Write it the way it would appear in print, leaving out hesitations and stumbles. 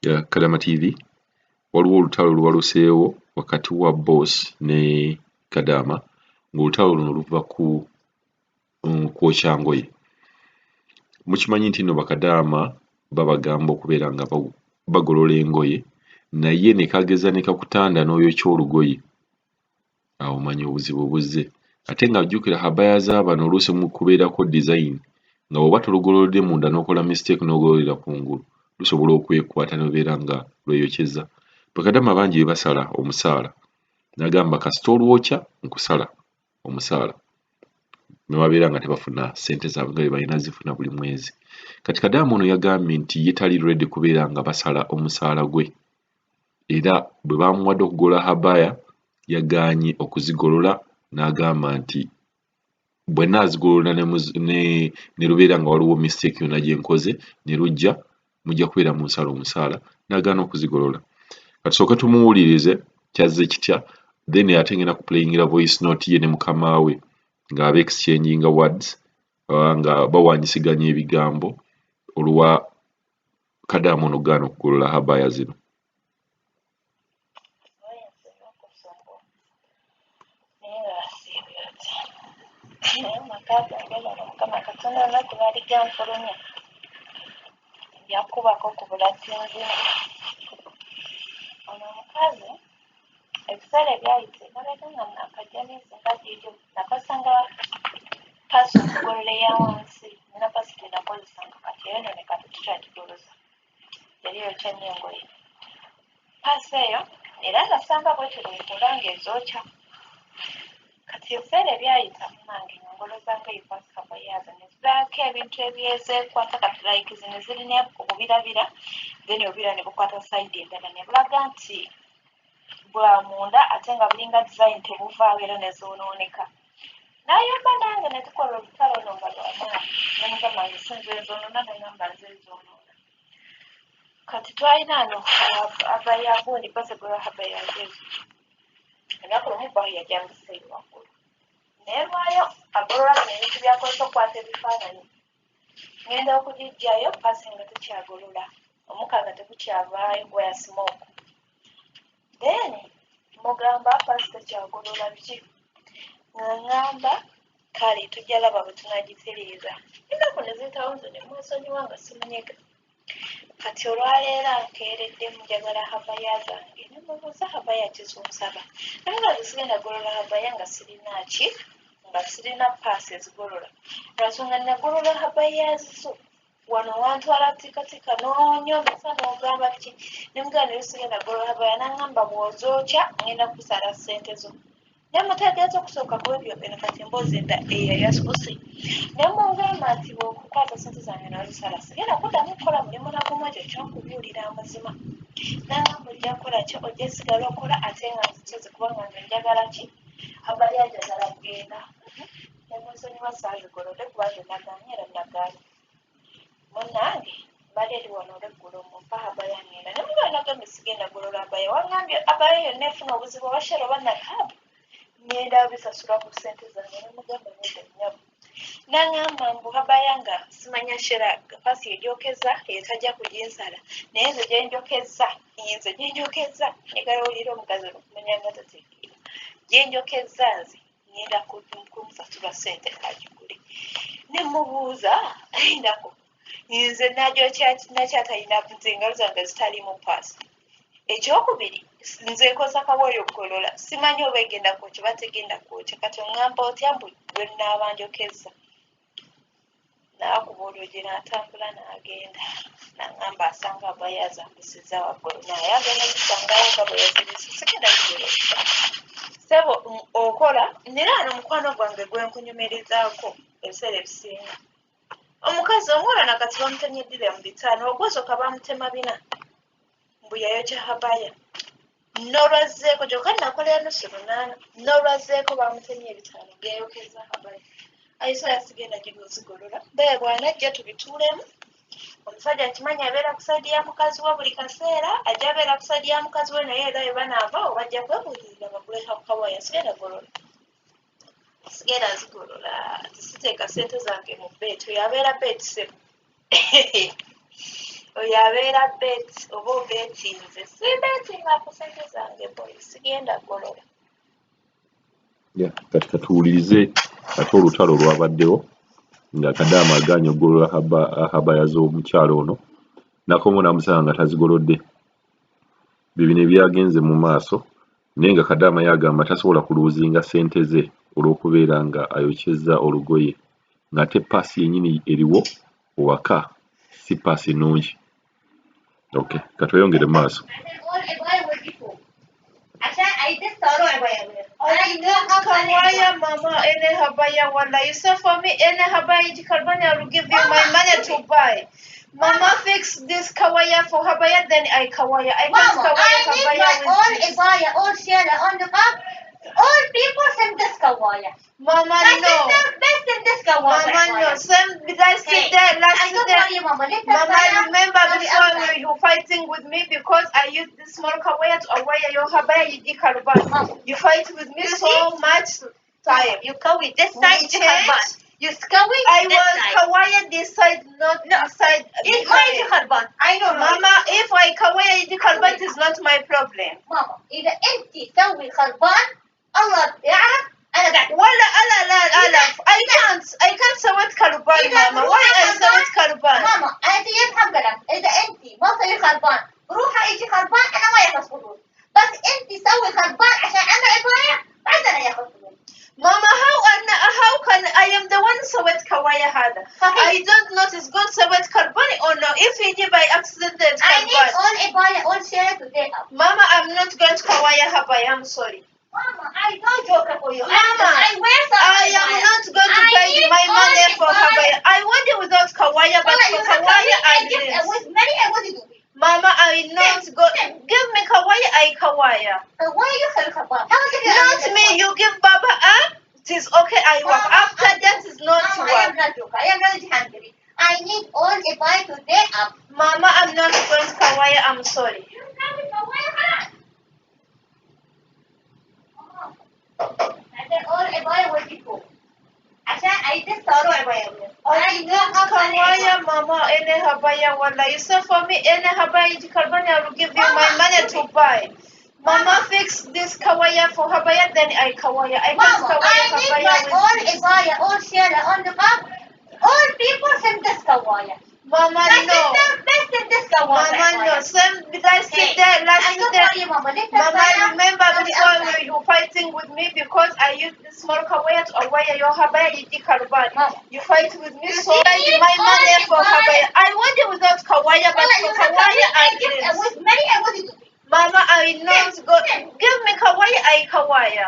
ya Kadama TV waliwo olutalo lwaluseewo wakati wa Boss ne Kadama ng'olutalo luno luva ku kwokya ngoye. Mukimanyi nti nno Bakadaama babagamba okubeera nga bagolola engoye naye ne kageza ne kakutanda n'oyokya olugoye awo manyi obuzibu buzze. Ate nga jjukira habaya z'abano oluusi mu kubeerako design nga bw'oba tolugolodde munda n'okola mistake n'ogololera kungulu lusobola okwekwata n'obeera nga lweyokyeza. Bakadaama bangi be basala omusaala n'agamba kasita olwokya nkusala omusaala ne babeera nga tebafuna ssente zaabwe nga bwe balina zifuna buli mwezi. Kati Kadaama ono yagambye nti ye tali ready kubeera nga basala omusaala gwe era bwe bamuwadde okugolola habaya yagaanye okuzigolola n'agamba nti bwe nnaazigolola ne lubeera nga waliwo mistake yonna gye nkoze ne lujja mujja kubeera mu nsala omusaala n'agaana okuzigolola. Katusooke tumuwulirize kyazze kitya then ate ngenda kuplayingira voice note ye ne mukama we ng'aba exchanging words nga bawanyisiganya ebigambo olwa Kadaama ono gaana okugolola habaya zino. Yakubako ku bulattinzi ono omukazi ebiseera ebyayise nabeka nga nakajja n'ensinga gyegyo nakasanga pasi omugolole ya wansi nina pasi tenakozesanga kati era eno ne kati tukyagigoloza yali yokya nnyo engoye pasi eyo era nasanga bwekyo bwekola ng'ezookya kati ebiseera ebyayita munange ngongolozanga ebipasi kabayaza ne ziraako ebintu ebyezeekwata kati like zino zirina obubirabira then obubira ne bukwata sayidi endala ne bulaga nti bwa munda ate nga bulinga design tebuvaawo era ne zoonooneka nayamba nange ne tukola olutalo no nga lwamaanyi nemugamba nze sinze ezoonoona nagamba nze ezoonoona kati twalina ano abayagundi basegola habayazeezo ennaku lumu bayo yajambisa eyo waggulu neerwayo agolola bino ebintu byakozesa okukwata ebifaananyi ngenda okugijjayo pasi nga tekyagolola omuka nga tekukyavaayo gwaya smoke then mugamba pasi tekyagolola biki ng'angamba kale tujja laba bwe tunagitereeza ennaku ne ziyitawo nze ne mwesonyiwa nga simunyega kati olwaleero nkeeredde njagala habaya zange ne mubuuza habaya kizunsaba naye nga zisigenda golola habaya nga sirina ki nga sirina paasi ezigolola lwansonga nagolola habaya zizo wano wantwala tikatika n'onyomesa n'ogamba ki nemugamba ne bisigenda golola habaya n'angamba bw'ozookya ngenda kusala ssente zo nemutegeeza okusooka kwebyo eno kati emboozi enda eyo yasikuse nemugamba nti bw'okukwata ssente zange nazisala sigenda kuddamu kukola mulimu nagumu ekyo kyokubuulira amazima nangamba ojja kukola ki ojja sigala okola ate nga nzikyoze kubanga nze njagala ki habaya njagala kugenda nemwesonyiwa saazigolodde kubanga nagaanye era nagaanye munnange mbadde eri wano olweggulo mumpa habaya ngenda nemugamba nagambye sigenda golola habaya wangambye habaya yonna efuna obuzibu abashera oba nakaabu ngenda bisasula ku ssente zange nemugamba nedda nnyabo nangamba mbu habaya nga simanya shera pasi ejokeza etajja kuginsala naye nze gyenjokeza negalawulira omukazi okumanya nga tategeera gyenjokeza nze ngenda kumusasula ssente agigule nemubuuza ayinako nze nakyatayina nze engalo zange zitalimu paasi ekyokubiri nze nkoza kawoyo okugolola simanyi oba egenda kwokya oba tegenda kwokya kati oŋŋamba otya mbu bwe nnaaba njokeza naakuba olwogi n'atambula n'agenda n'aŋŋamba asanga abayazambisiza waggulu naye agenda gisangayo nga bwe yazibisa sigenda kigolokisa sebo okola nera ano omukwano gwange gwenkunyumirizaako ebiseera ebisinga omukazi omuwala nakati bamutemye eddira mu bitaano ogwosooka bamutema bina mbu yayokya habaya n'olwazzeeko gyokka nakolera nusu lunaana n'olwazzeeko bamutemye ebitaano byayokeza habaya ayisoya sigenda zigolola baye bwanajja tubituulemu omusajja akimanyi abeera ku sayidi ya mukazi we buli kaseera ajja abeera ku sayidi ya mukazi we naye era bwe banaava obajja kwebuulirira baguleka ku kawaya sigenda golola sigenda zigolola zisiteeka ssente zange mu beeti oyo abeera beeti sebo oyo abeera bet oba obeetinze sibeetinga ku ssente zange boy sigenda golola kati katuwulirize ate olutalo olwabaddewo nga Kadaama agaanye okugolola habaya z'omukyalo ono Nakomo namusanga nga tazigolodde bibino ebyagenze mu maaso naye nga Kadaama yagamba tasobola kuluuzinga ssente ze olw'okubeera nga ayokyezza olugoye ng'ate paasi yennyini eriwo waka si paasi nnungi katweyongere mu maaso Kawaya mama ene habaya wala you say for me ene habaya jikarbani I will give you my money to buy Mama fix this kawaya for habaya then I kawaya I can't kawaya habaya with this all share on the cup all people send this kawaya Mama no best in this kawaya Mama no some guys sit there last there Mama remember before you were fighting with me because I used this small kawaya to awaya your habaya jikarbani you fight with me so much time you kawi this side jikarbani you kawi I was kawaya this side not this side it's my jikarbani I know Mama if I kawaya jikarbani is not my problem Mama إذا أنت تسوي خربان الله يعرف أنا قاعد ولا لا I can't سويت كربان ماما why I سويت كربان ماما أنت يفهم كلام إذا أنت ما تسوي خربان روح يجي خربان أنا ما ياخذ فلوس بس أنت سوي خربان عشان أنا إبايع بعدين ياخذ فلوس ماما how can I am the one سويت كوايا هذا I don't know is good سويت كربان or no if يجي by accident I need all إبايع all share today Mama I'm not going to كوايا هبايا I'm sorry Mama, I don't joke for you. Mama, I am not going to pay my money for Habaya. I want it without Kawaya, but for Kawaya I didn't. Mama, I not go. Give me Kawaya, I Kawaya. Why you have Kawaya? Not me. You give Baba up. It is okay. I work. After that is not Mama, work. I am not joking. I am not hungry. I need all the buy today up. Mama, I'm not going to Kawaya. I'm sorry. all عباية وظيفه عشان عايزين صاروا عباية Kawaya mama ene habaya wala you say for me ene habaya jikarbani I will give you my money to buy Mama fix this kawaya for habaya then I kawaya I can't kawaya habaya with all عباية all share on the cup all people send this kawaya Mama no best in this kawaya Mama no some guys sit there last there Mama remember before you were fighting with me because I used this small kawaya to awaya your habaya jikarbani you fight with me so I give my money for habaya I want it without kawaya but for kawaya I didn't Mama I not go give me kawaya I kawaya